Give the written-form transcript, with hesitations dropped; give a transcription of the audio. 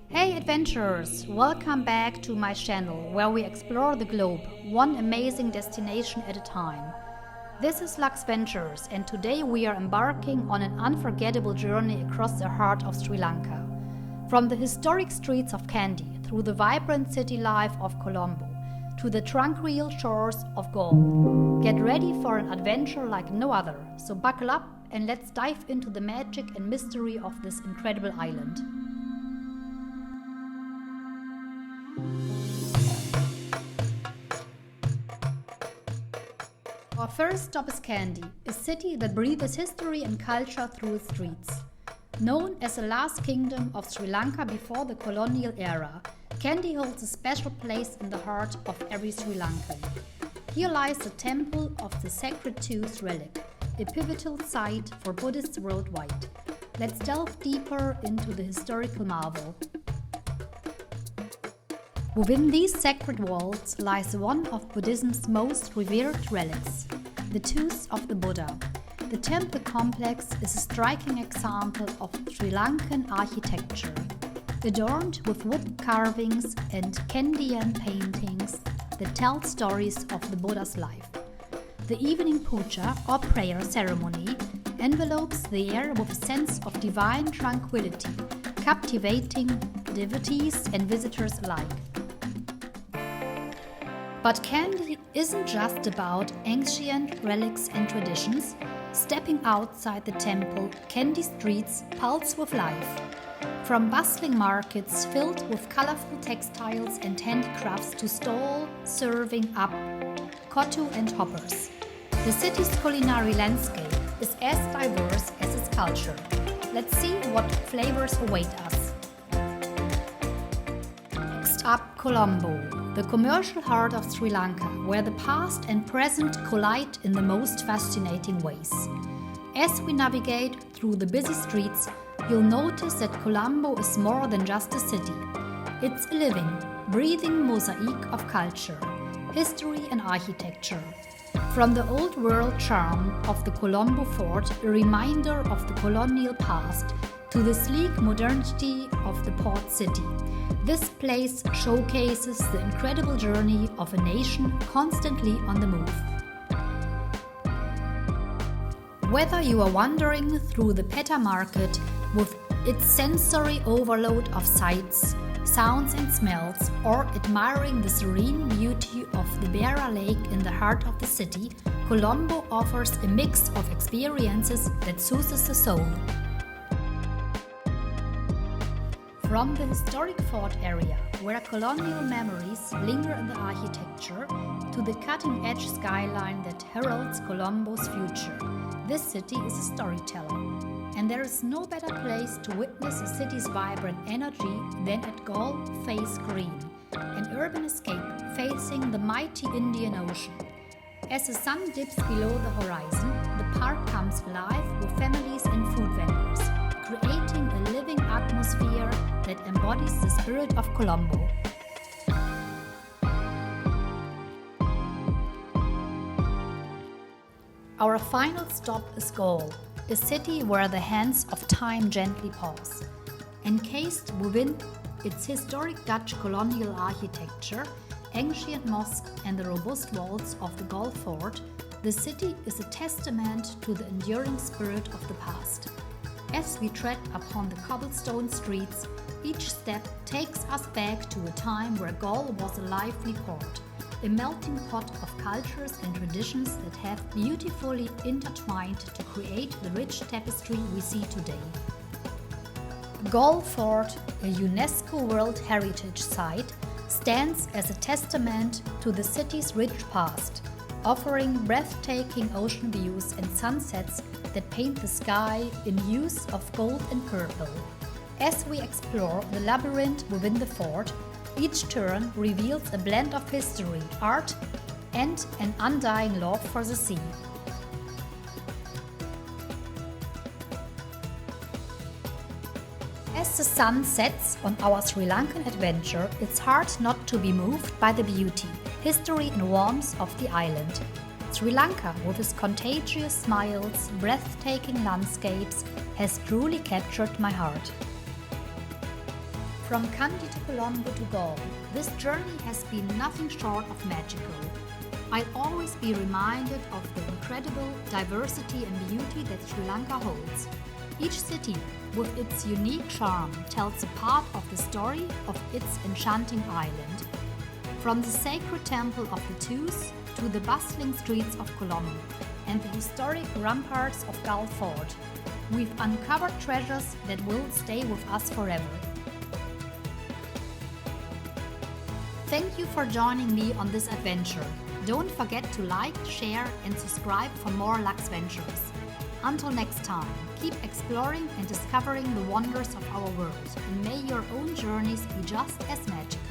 Hey adventurers! Welcome back to my channel where we explore the globe, one amazing destination at a time. This is Laksventures and today we are embarking on an unforgettable journey across the heart of Sri Lanka. From the historic streets of Kandy, through the vibrant city life of Colombo, to the tranquil shores of Galle. Get ready for an adventure like no other, so buckle up and let's dive into the magic and mystery of this incredible island. Our first stop is Kandy, a city that breathes history and culture through its streets. Known as the last kingdom of Sri Lanka before the colonial era, Kandy holds a special place in the heart of every Sri Lankan. Here lies the Temple of the Sacred Tooth Relic, a pivotal site for Buddhists worldwide. Let's delve deeper into the historical marvel. Within these sacred walls lies one of Buddhism's most revered relics, the Tooth of the Buddha. The temple complex is a striking example of Sri Lankan architecture, adorned with wood carvings and Kandyan paintings that tell stories of the Buddha's life. The evening puja, or prayer ceremony, envelopes the air with a sense of divine tranquility, captivating devotees and visitors alike. But Kandy isn't just about ancient relics and traditions. Stepping outside the temple, Kandy streets pulse with life. From bustling markets filled with colorful textiles and handicrafts to stalls serving up kottu and hoppers. The city's culinary landscape is as diverse as its culture. Let's see what flavors await us. Next up, Colombo, the commercial heart of Sri Lanka, where the past and present collide in the most fascinating ways. As we navigate through the busy streets, you'll notice that Colombo is more than just a city. It's a living, breathing mosaic of culture, history and architecture. From the old-world charm of the Colombo fort, a reminder of the colonial past, to the sleek modernity of the port city, this place showcases the incredible journey of a nation constantly on the move. Whether you are wandering through the Pettah market with its sensory overload of sights, sounds and smells, or admiring the serene beauty of the Bara Lake in the heart of the city, Colombo offers a mix of experiences that soothes the soul. From the historic fort area, where colonial memories linger in the architecture, to the cutting-edge skyline that heralds Colombo's future, this city is a storyteller. And there is no better place to witness the city's vibrant energy than at Galle Face Green, an urban escape facing the mighty Indian Ocean. As the sun dips below the horizon, the park comes alive with families and food vendors, creating a living atmosphere that embodies the spirit of Colombo. Our final stop is Galle, a city where the hands of time gently pause. Encased within its historic Dutch colonial architecture, ancient mosques and the robust walls of the Galle fort, the city is a testament to the enduring spirit of the past. As we tread upon the cobblestone streets, each step takes us back to a time where Galle was a lively port, a melting pot of cultures and traditions that have beautifully intertwined to create the rich tapestry we see today. Galle Fort, a UNESCO World Heritage Site, stands as a testament to the city's rich past, offering breathtaking ocean views and sunsets that paint the sky in hues of gold and purple. As we explore the labyrinth within the fort, each turn reveals a blend of history, art, and an undying love for the sea. As the sun sets on our Sri Lankan adventure, it's hard not to be moved by the beauty, history and warmth of the island. Sri Lanka, with its contagious smiles, breathtaking landscapes, has truly captured my heart. From Kandy to Colombo to Galle, this journey has been nothing short of magical. I'll always be reminded of the incredible diversity and beauty that Sri Lanka holds. Each city, with its unique charm, tells a part of the story of its enchanting island. From the sacred temple of the Tooth to the bustling streets of Colombo and the historic ramparts of Galle Fort, we've uncovered treasures that will stay with us forever. Thank you for joining me on this adventure. Don't forget to like, share and subscribe for more Laksventures. Until next time, keep exploring and discovering the wonders of our world, and may your own journeys be just as magical.